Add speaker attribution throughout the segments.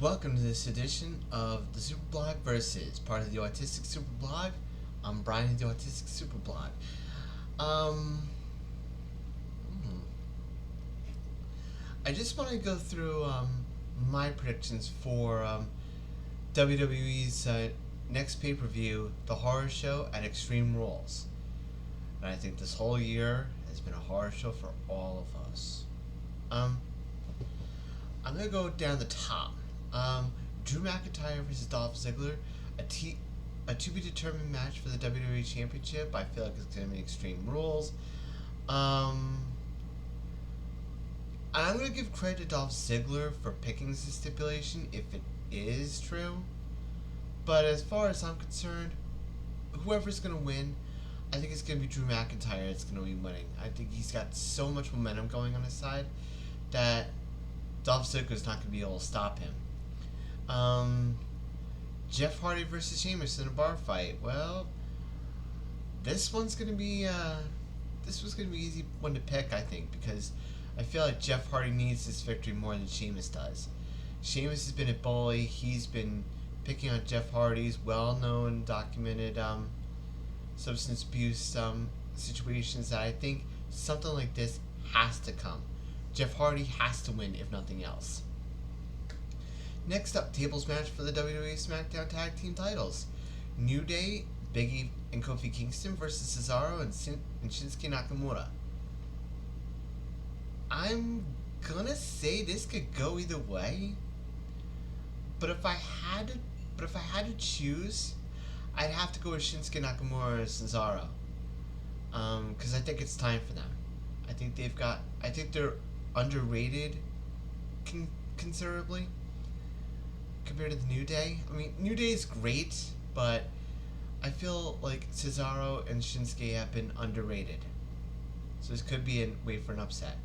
Speaker 1: Welcome to this edition of the SuperBlog Versus, part of the Autistic SuperBlog. I'm Brian of the Autistic SuperBlog. I just want to go through my predictions for WWE's next pay-per-view, The Horror Show at Extreme Rules. And I think this whole year has been a horror show for all of us. I'm going to go down the top. Drew McIntyre versus Dolph Ziggler, a to-be-determined match for the WWE Championship. I feel like it's going to be Extreme Rules. I'm going to give credit to Dolph Ziggler for picking this stipulation, if it is true. But as far as I'm concerned, whoever's going to win, I think it's going to be Drew McIntyre that's going to be winning. I think he's got so much momentum going on his side that Dolph Ziggler's not going to be able to stop him. Jeff Hardy versus Sheamus in a bar fight. Well, this was going to be easy one to pick, I think, because I feel like Jeff Hardy needs this victory more than Sheamus does. Sheamus has been a bully. He's been picking on Jeff Hardy's well-known, documented substance abuse situations that I think something like this has to come. Jeff Hardy has to win, if nothing else. Next up, tables match for the WWE SmackDown Tag Team titles. New Day, Big E and Kofi Kingston versus Cesaro and Shinsuke Nakamura. I'm gonna say this could go either way, but if I had to choose, I'd have to go with Shinsuke Nakamura and Cesaro. Because I think it's time for them. I think they're underrated considerably compared to the New Day. I mean, New Day is great, but I feel like Cesaro and Shinsuke have been underrated. So this could be a way for an upset.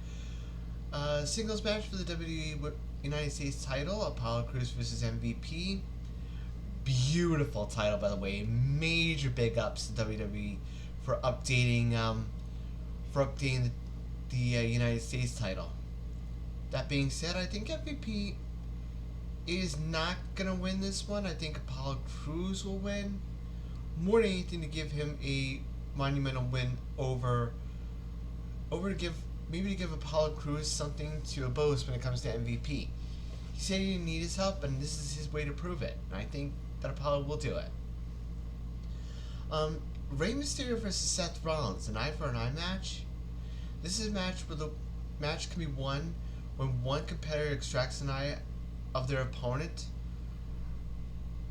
Speaker 1: Singles match for the WWE United States title, Apollo Crews versus MVP. Beautiful title, by the way. Major big ups to WWE for updating the United States title. That being said, I think MVP is not gonna win this one. I think Apollo Crews will win. More than anything, to give him a monumental win over to give Apollo Crews something to boast when it comes to MVP. He said he didn't need his help, and this is his way to prove it. And I think that Apollo will do it. Rey Mysterio versus Seth Rollins, an eye for an eye match. This is a match where the match can be won when one competitor extracts an eye of their opponent.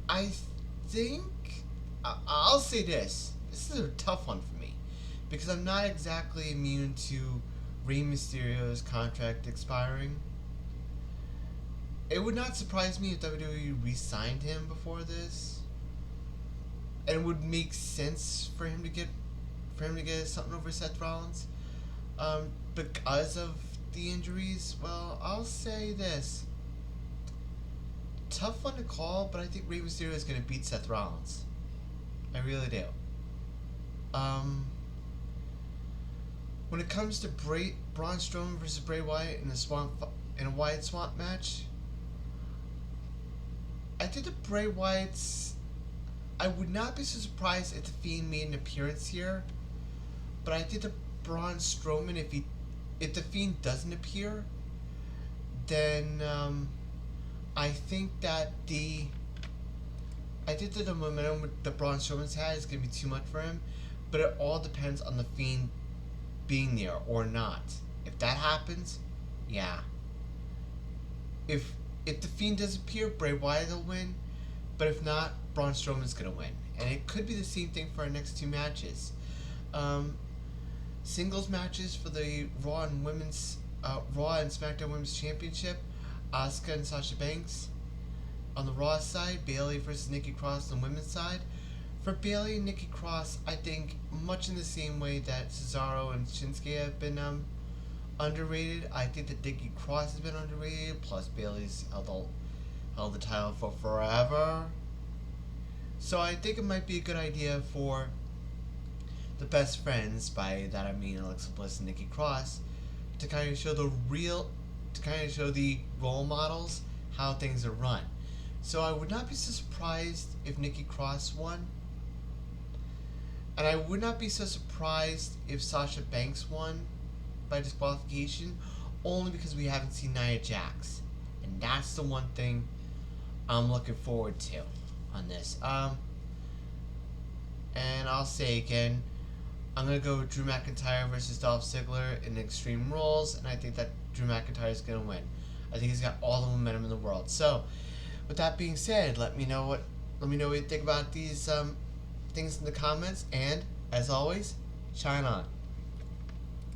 Speaker 1: I think I'll say this. This is a tough one for me because I'm not exactly immune to Rey Mysterio's contract expiring. It would not surprise me if WWE re-signed him before this, and it would make sense for him to get something over Seth Rollins. Because of the injuries, well, I'll say this. Tough one to call, but I think Rey Mysterio is going to beat Seth Rollins. I really do. When it comes to Braun Strowman versus Bray Wyatt in a Wyatt Swamp match, I think the Bray Wyatts. I would not be so surprised if the Fiend made an appearance here, but I think the Braun Strowman, if the Fiend doesn't appear, then I think that the momentum that Braun Strowman's had is going to be too much for him, but it all depends on the Fiend being there or not. If that happens, yeah. If the Fiend does appear, Bray Wyatt will win, but if not, Braun Strowman's going to win. And it could be the same thing for our next two matches. Singles matches for the Raw and SmackDown Women's Championship. Asuka and Sasha Banks on the Raw side, Bayley versus Nikki Cross on the women's side. For Bayley and Nikki Cross, I think much in the same way that Cesaro and Shinsuke have been underrated, I think that Nikki Cross has been underrated, plus Bayley's held the title for forever. So I think it might be a good idea for the best friends, by that I mean Alexa Bliss and Nikki Cross, to kind of show the role models how things are run. So I would not be so surprised if Nikki Cross won. And I would not be so surprised if Sasha Banks won by disqualification, only because we haven't seen Nia Jax. And that's the one thing I'm looking forward to on this. And I'll say again, I'm going to go with Drew McIntyre versus Dolph Ziggler in Extreme Rules, and I think that Drew McIntyre is going to win. I think he's got all the momentum in the world. So, with that being said, let me know what you think about these things in the comments, and as always, shine on.